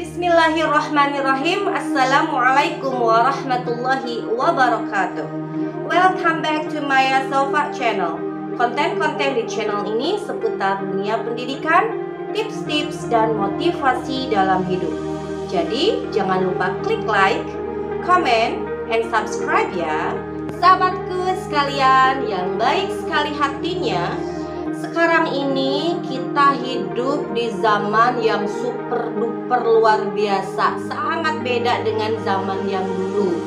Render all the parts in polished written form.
Bismillahirrahmanirrahim. Assalamualaikum warahmatullahi wabarakatuh. Welcome back to my Sofa channel. Konten-konten di channel ini seputar dunia pendidikan, tips-tips dan motivasi dalam hidup. Jadi jangan lupa klik like, comment, and subscribe ya. Sahabatku sekalian yang baik sekali hatinya, sekarang ini kita hidup di zaman yang super duper luar biasa, sangat beda dengan zaman yang dulu.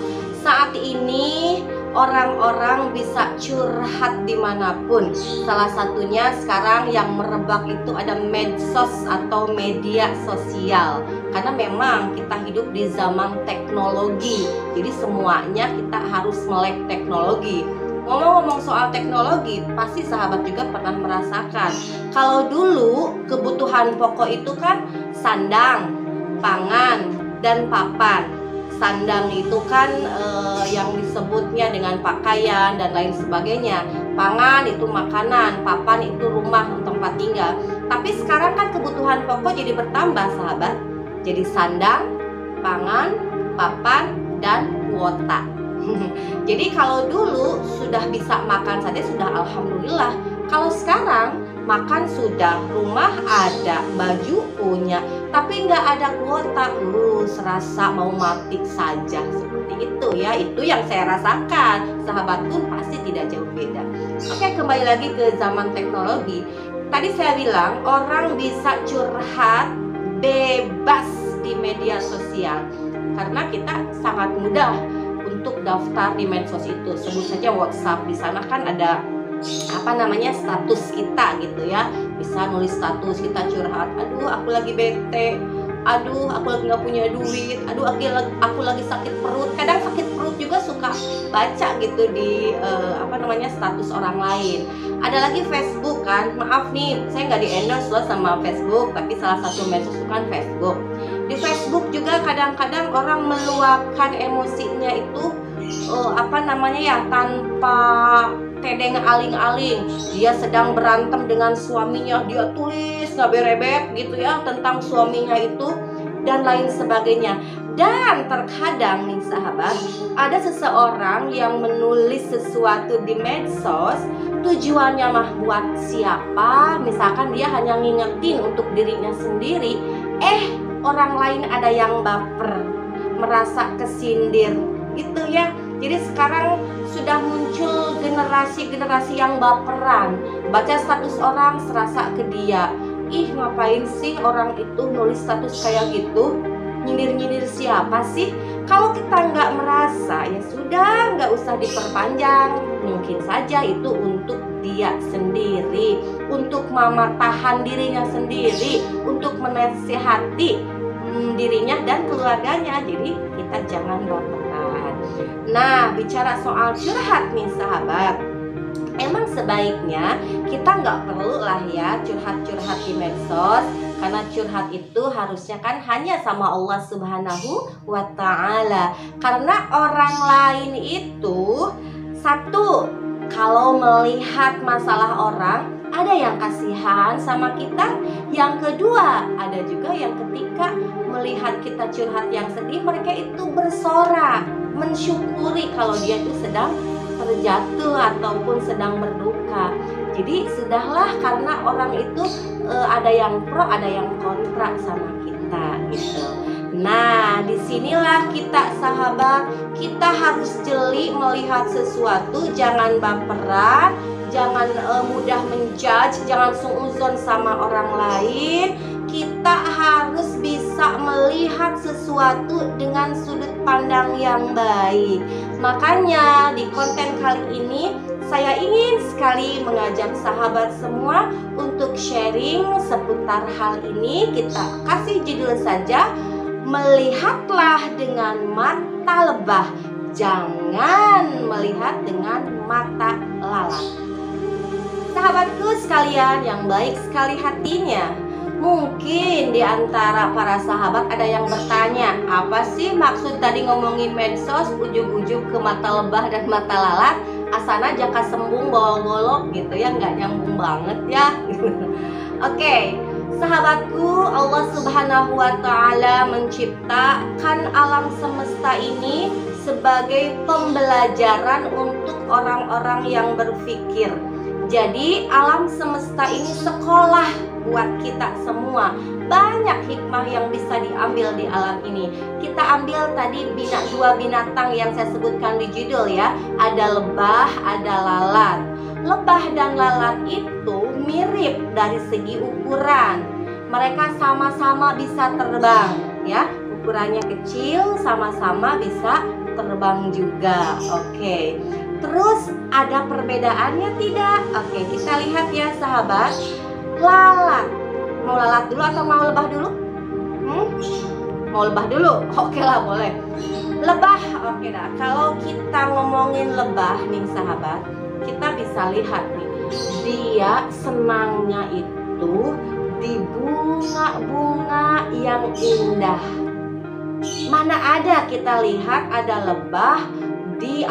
Saat ini orang-orang bisa curhat dimanapun. Salah satunya sekarang yang merebak itu ada medsos atau media sosial. Karena memang kita hidup di zaman teknologi, jadi semuanya kita harus melek teknologi. Ngomong-ngomong soal teknologi, pasti sahabat juga pernah merasakan kalau dulu kebutuhan pokok itu kan sandang, pangan, dan papan. Sandang itu kan yang disebutnya dengan pakaian dan lain sebagainya. Pangan itu makanan, papan itu rumah tempat tinggal. Tapi sekarang kan kebutuhan pokok jadi bertambah sahabat. Jadi sandang, pangan, papan, dan kuota. Jadi kalau dulu sudah bisa makan saja sudah alhamdulillah. Kalau sekarang makan sudah, rumah ada, baju punya, tapi nggak ada kuota, serasa mau mati saja. Seperti itu ya, itu yang saya rasakan. Sahabat pun pasti tidak jauh beda. Oke, kembali lagi ke zaman teknologi. Tadi saya bilang orang bisa curhat bebas di media sosial karena kita sangat mudah untuk daftar di medsos itu. Sebut saja WhatsApp, di sana kan ada status kita gitu ya. Bisa nulis status kita curhat, aduh aku lagi bete, aduh aku lagi nggak punya duit, aduh aku lagi sakit perut. Kadang sakit perut juga suka baca gitu di status orang lain. Ada lagi Facebook kan, maaf nih saya nggak di endorse loh sama Facebook, tapi salah satu medsos itu kan Facebook. Di Facebook juga kadang-kadang orang meluapkan emosinya itu tanpa tedeng aling-aling. Dia sedang berantem dengan suaminya, dia tulis ngaberebet gitu ya tentang suaminya itu dan lain sebagainya. Dan terkadang nih sahabat, ada seseorang yang menulis sesuatu di medsos, tujuannya mah buat siapa? Misalkan dia hanya ngingetin untuk dirinya sendiri, orang lain ada yang baper, merasa kesindir gitu ya. Jadi sekarang sudah muncul generasi-generasi yang baperan. Baca status orang serasa ke dia, ngapain sih orang itu nulis status kayak gitu? Nyindir-nyindir siapa sih? Kalau kita nggak merasa, ya sudah, nggak usah diperpanjang. Mungkin saja itu untuk dia sendiri, untuk mematahan dirinya sendiri, untuk menasihati dirinya dan keluarganya. Jadi kita jangan baperan. Nah, bicara soal curhat nih sahabat, emang sebaiknya kita nggak perlu lah ya curhat-curhat di medsos, karena curhat itu harusnya kan hanya sama Allah Subhanahu wa Ta'ala. Karena orang lain itu, satu, kalau melihat masalah orang, ada yang kasihan sama kita. Yang kedua, ada juga yang ketika melihat kita curhat yang sedih, mereka itu bersorak, mensyukuri kalau dia itu sedang terjatuh ataupun sedang berduka. Jadi sudahlah, karena orang itu ada yang pro, ada yang kontra sama kita gitu. Nah, disinilah kita sahabat, kita harus jeli melihat sesuatu, jangan baperan, jangan mudah menjudge, jangan suuzon sama orang lain. Kita harus bisa melihat sesuatu dengan sudut pandang yang baik. Makanya di konten kali ini saya ingin sekali mengajak sahabat semua untuk sharing seputar hal ini. Kita kasih judul saja, melihatlah dengan mata lebah, jangan melihat dengan mata lalat. Sahabatku sekalian yang baik sekali hatinya, mungkin di antara para sahabat ada yang bertanya, apa sih maksud tadi ngomongin medsos ujung-ujung ke mata lebah dan mata lalat? Asana jaka sembung bawa golok gitu ya, nggak nyambung banget ya. Oke, Sahabatku, Allah Subhanahu wa Ta'ala menciptakan alam semesta ini sebagai pembelajaran untuk orang-orang yang berpikir. Jadi alam semesta ini sekolah buat kita semua. Banyak hikmah yang bisa diambil di alam ini. Kita ambil tadi dua binatang yang saya sebutkan di judul ya. Ada lebah, ada lalat. Lebah dan lalat itu mirip dari segi ukuran. Mereka sama-sama bisa terbang ya. Ukurannya kecil, sama-sama bisa terbang juga. Oke. Terus ada perbedaannya tidak? Oke, kita lihat ya sahabat. Lalat. Mau lalat dulu atau mau lebah dulu? Mau lebah dulu? Oke lah, boleh. Lebah, oke dah. Kalau kita ngomongin lebah nih sahabat, kita bisa lihat nih. Dia senangnya itu di bunga-bunga yang indah. Mana ada kita lihat ada lebah di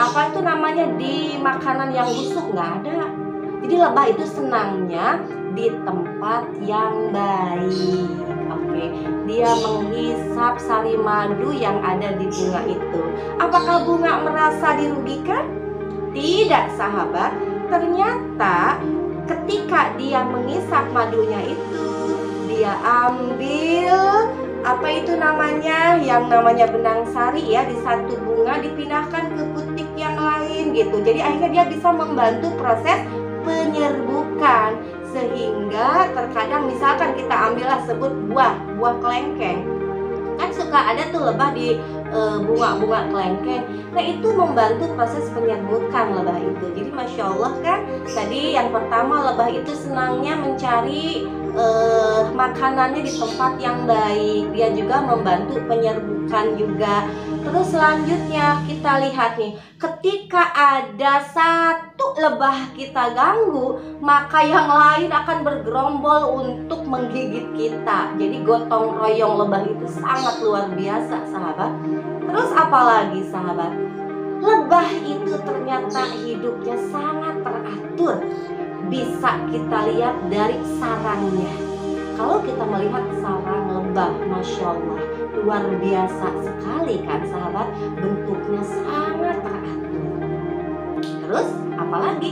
di makanan yang busuk, nggak ada. Jadi lebah itu senangnya di tempat yang baik. Oke, dia menghisap sari madu yang ada di bunga itu. Apakah bunga merasa dirugikan? Tidak sahabat. Ternyata ketika dia menghisap madunya itu, dia ambil yang namanya benang sari ya, di satu bunga dipindahkan ke butik yang lain gitu. Jadi akhirnya dia bisa membantu proses penyerbukan, sehingga terkadang misalkan kita ambillah sebut buah kelengkeng, kan suka ada tuh lebah di bunga-bunga kelengkeng. Nah itu membantu proses penyerbukan lebah itu. Jadi Masya Allah kan, tadi yang pertama lebah itu senangnya mencari makanannya di tempat yang baik. Dia juga membantu penyerbukan juga. Terus selanjutnya kita lihat nih, ketika ada satu lebah kita ganggu, maka yang lain akan bergerombol untuk menggigit kita. Jadi gotong royong lebah itu sangat luar biasa sahabat. Terus apalagi sahabat? Lebah itu ternyata hidupnya sangat teratur. Bisa kita lihat dari sarangnya. Kalau kita melihat sarang lebah, Masya Allah, luar biasa sekali kan sahabat. Bentuknya sangat teratur. Terus apalagi?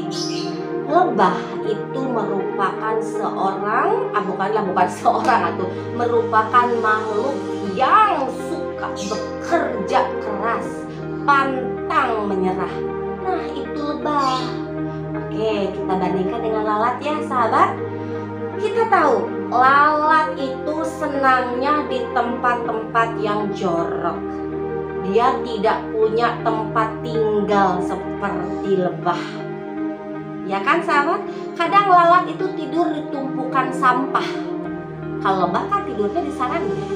Lebah itu merupakan merupakan makhluk yang suka bekerja keras, pantang menyerah. Nah itu lebah. Oke, kita bandingkan dengan lalat ya sahabat. Kita tahu lalat itu senangnya di tempat-tempat yang jorok. Dia tidak punya tempat tinggal seperti lebah. Ya kan sahabat? Kadang lalat itu tidur di tumpukan sampah. Kalau lebah kan tidurnya di sarangnya.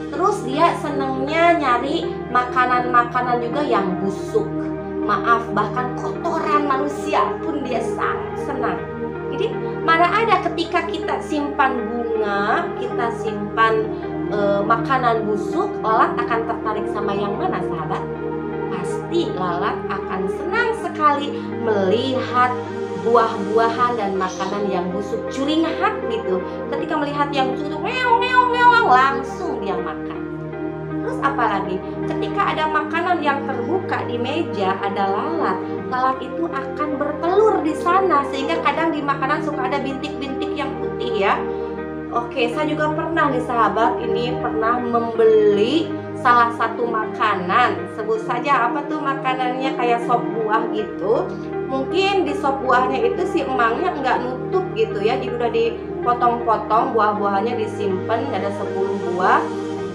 Terus dia senangnya nyari makanan-makanan juga yang busuk. Maaf, bahkan kotoran manusia pun dia sangat senang. Jadi mana ada ketika kita simpan bunga, kita simpan makanan busuk, lalat akan tertarik sama yang mana sahabat? Pasti lalat akan senang sekali melihat buah-buahan dan makanan yang busuk, curingan gitu. Ketika melihat yang busuk itu meong, langsung dia makan. Terus apalagi ketika ada makanan yang terbuka di meja, ada lalat, lalat itu akan bertelur di sana, sehingga kadang di makanan suka ada bintik-bintik yang putih ya. Oke, saya juga pernah nih sahabat, ini pernah membeli salah satu makanan, sebut saja apa tuh makanannya, kayak sop buah gitu. Mungkin di sop buahnya itu si emangnya nggak nutup gitu ya, jadi udah dipotong-potong, buah-buahannya disimpan, ada 10 buah,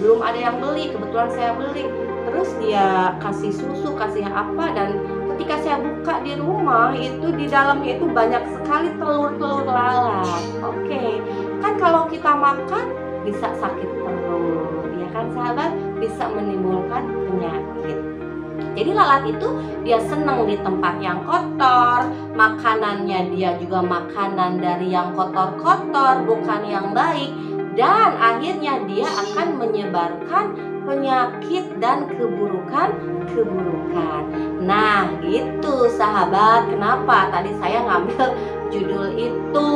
belum ada yang beli, kebetulan saya beli. Terus dia kasih susu, kasih apa, dan ketika saya buka di rumah itu di dalamnya itu banyak sekali telur-telur lalat. Oke, kan kalau kita makan bisa sakit perut, ya kan sahabat, bisa menimbulkan penyakit. Jadi lalat itu dia senang di tempat yang kotor, makanannya dia juga makanan dari yang kotor-kotor, bukan yang baik, dan akhirnya dia akan menyebarkan penyakit dan keburukan. Nah, gitu sahabat. Kenapa tadi saya ngambil judul itu?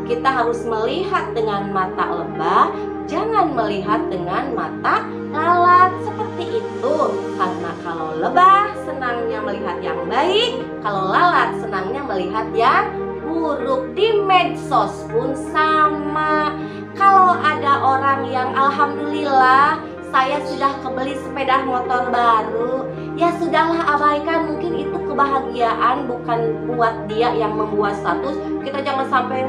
Kita harus melihat dengan mata lebah, jangan melihat dengan mata lalat. Seperti itu. Karena kalau lebah senangnya melihat yang baik, kalau lalat senangnya melihat yang buruk. Di medsos pun sama. Kalau ada orang yang alhamdulillah saya sudah kebeli sepeda motor baru, ya sudahlah, abaikan. Mungkin itu kebahagiaan, bukan buat dia yang membuat status. Kita jangan sampai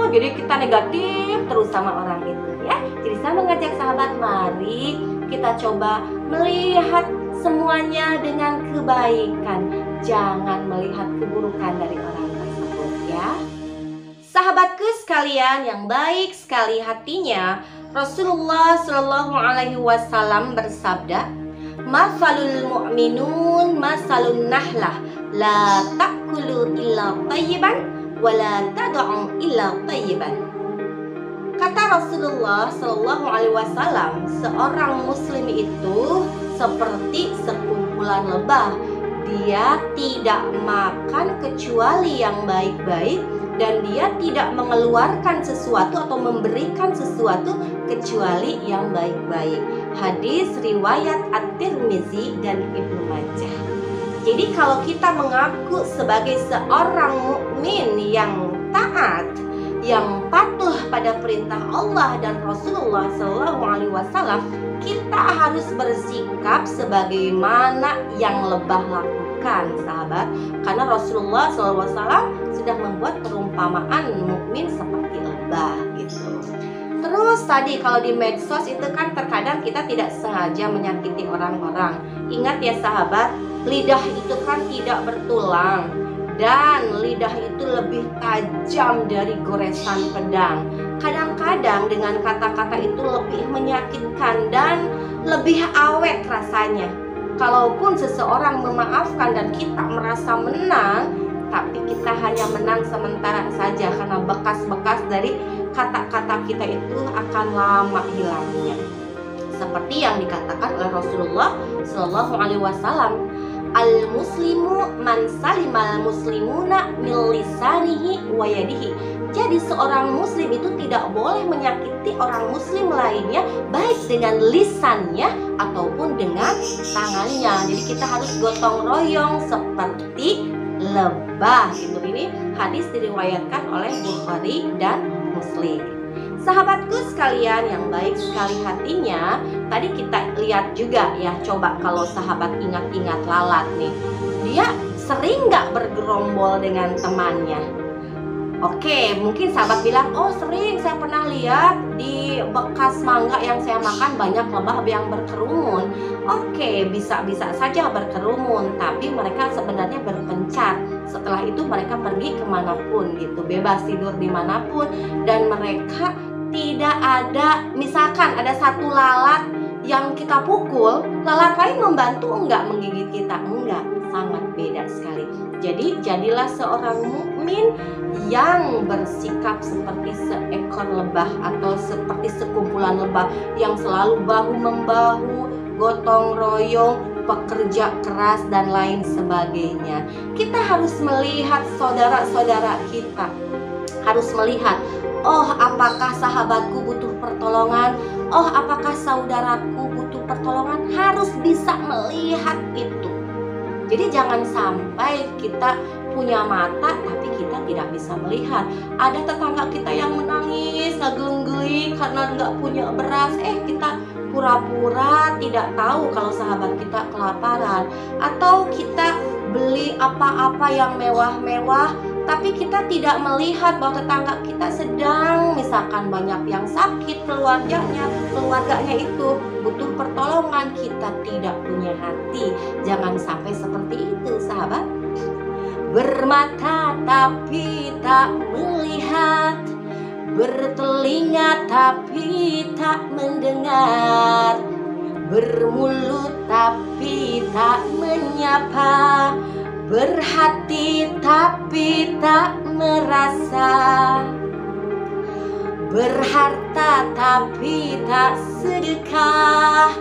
jadi kita negatif terus sama orang itu ya. Jadi saya mengajak sahabat, mari kita coba melihat semuanya dengan kebaikan, jangan melihat keburukan dari orang tersebut ya. Sahabatku sekalian yang baik sekali hatinya, Rasulullah Shallallahu Alaihi Wasallam bersabda, "Masalul mu'minun masalun nahlah, la ta'kulu illa tayyiban, wa la tad'u illa tayyiban." Kata Rasulullah Shallallahu Alaihi Wasallam, seorang muslim itu seperti sekumpulan lebah. Dia tidak makan kecuali yang baik-baik, dan dia tidak mengeluarkan sesuatu atau memberikan sesuatu kecuali yang baik-baik. Hadis riwayat At-Tirmizi dan Ibnu Majah. Jadi kalau kita mengaku sebagai seorang mukmin yang taat, yang patuh pada perintah Allah dan Rasulullah SAW, kita harus bersikap sebagaimana yang lebah lakukan, sahabat. Karena Rasulullah SAW sudah membuat perumpamaan mukmin seperti lebah gitu. Terus tadi kalau di medsos itu kan terkadang kita tidak sengaja menyakiti orang-orang. Ingat ya sahabat, lidah itu kan tidak bertulang, dan lidah itu lebih tajam dari goresan pedang. Kadang-kadang dengan kata-kata itu lebih menyakitkan dan lebih awet rasanya. Kalaupun seseorang memaafkan dan kita merasa menang, tapi kita hanya menang sementara saja, karena bekas-bekas dari kata-kata kita itu akan lama hilangnya. Seperti yang dikatakan oleh Rasulullah Shallallahu Alaihi Wasallam, "Al-muslimu man salimal muslimuna min lisanihi wa yadihi." Jadi seorang muslim itu tidak boleh menyakiti orang muslim lainnya, baik dengan lisannya ataupun dengan tangannya. Jadi kita harus gotong royong seperti lebah gitu. Ini hadis diriwayatkan oleh Bukhari dan Muslim. Sahabatku sekalian yang baik sekali hatinya, tadi kita lihat juga ya, coba kalau sahabat ingat-ingat lalat nih, dia sering gak bergerombol dengan temannya? Oke, mungkin sahabat bilang, oh sering, saya pernah lihat di bekas mangga yang saya makan banyak lebah yang berkerumun. Oke, bisa-bisa saja berkerumun, tapi mereka sebenarnya berpencar. Setelah itu mereka pergi kemanapun gitu, bebas tidur dimanapun. Dan mereka tidak ada, misalkan ada satu lalat yang kita pukul, lalat lain membantu enggak menggigit kita? Enggak, sangat beda sekali. Jadi jadilah seorang mukmin yang bersikap seperti seekor lebah atau seperti sekumpulan lebah yang selalu bahu-membahu, gotong royong, pekerja keras dan lain sebagainya. Kita harus melihat saudara-saudara kita, harus melihat, oh apakah sahabatku butuh pertolongan, oh apakah saudaraku butuh pertolongan. Harus bisa melihat itu. Jadi jangan sampai kita punya mata tapi kita tidak bisa melihat. Ada tetangga kita yang menangis, ngegeling karena nggak punya beras, kita pura-pura tidak tahu kalau sahabat kita kelaparan. Atau kita beli apa-apa yang mewah-mewah, tapi kita tidak melihat bahwa tetangga kita sedang misalkan banyak yang sakit, keluarganya itu butuh pertolongan. Kita tidak punya hati. Jangan sampai seperti itu sahabat. Bermata tapi tak melihat, bertelinga tapi tak mendengar, bermulut tapi tak menyapa, berhati tapi tak merasa, berharta tapi tak sedekah,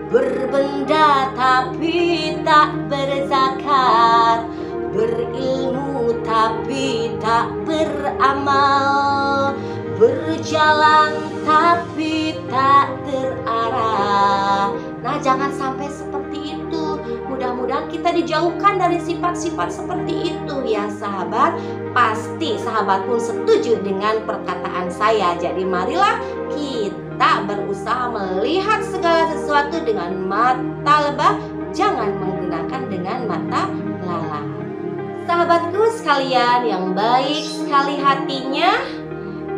berbenda tapi tak berzakat, berilmu tapi tak beramal, berjalan tapi tak terarah. Nah, jangan sampai seperti itu. Mudah-mudahan kita dijauhkan dari sifat-sifat seperti itu ya sahabat. Pasti sahabat pun setuju dengan perkataan saya. Jadi marilah kita berusaha melihat segala sesuatu dengan mata lebah, jangan menggunakan dengan mata lalat. Sahabatku sekalian yang baik sekali hatinya,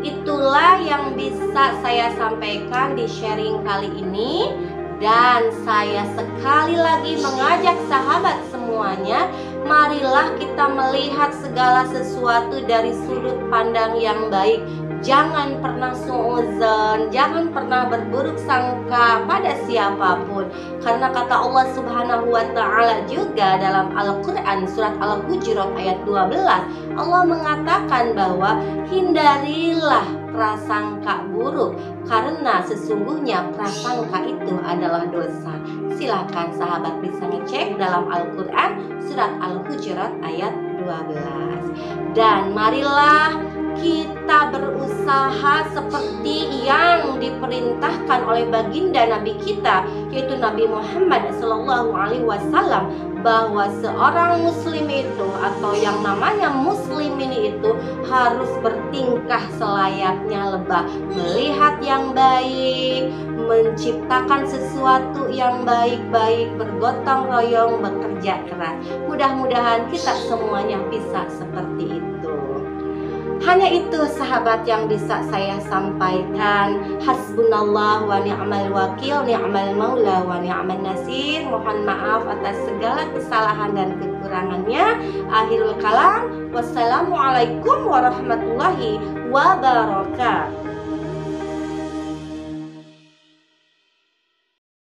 itulah yang bisa saya sampaikan di sharing kali ini. Dan saya sekali lagi mengajak sahabat semuanya, marilah kita melihat segala sesuatu dari sudut pandang yang baik. Jangan pernah suudzon, jangan pernah berburuk sangka pada siapapun. Karena kata Allah Subhanahu wa Ta'ala juga dalam Al-Quran surat Al-Hujurat ayat 12, Allah mengatakan bahwa hindarilah prasangka buruk, karena sesungguhnya prasangka itu adalah dosa. Silakan sahabat bisa ngecek dalam Al-Quran surat Al-Hujurat ayat 12. Dan marilah kita berusaha seperti yang diperintahkan oleh baginda Nabi kita, yaitu Nabi Muhammad SAW, bahwa seorang muslim itu atau yang namanya muslim ini itu harus bertingkah selayaknya lebah, melihat yang baik, menciptakan sesuatu yang baik-baik, bergotong royong, bekerja keras. Mudah-mudahan kita semuanya bisa seperti itu. Hanya itu sahabat yang bisa saya sampaikan. Hasbunallah wa ni'mal wakil, ni'mal maula wa ni'man nasir. Mohon maaf atas segala kesalahan dan kekurangannya. Akhirul kalam, wassalamualaikum warahmatullahi wabarakatuh.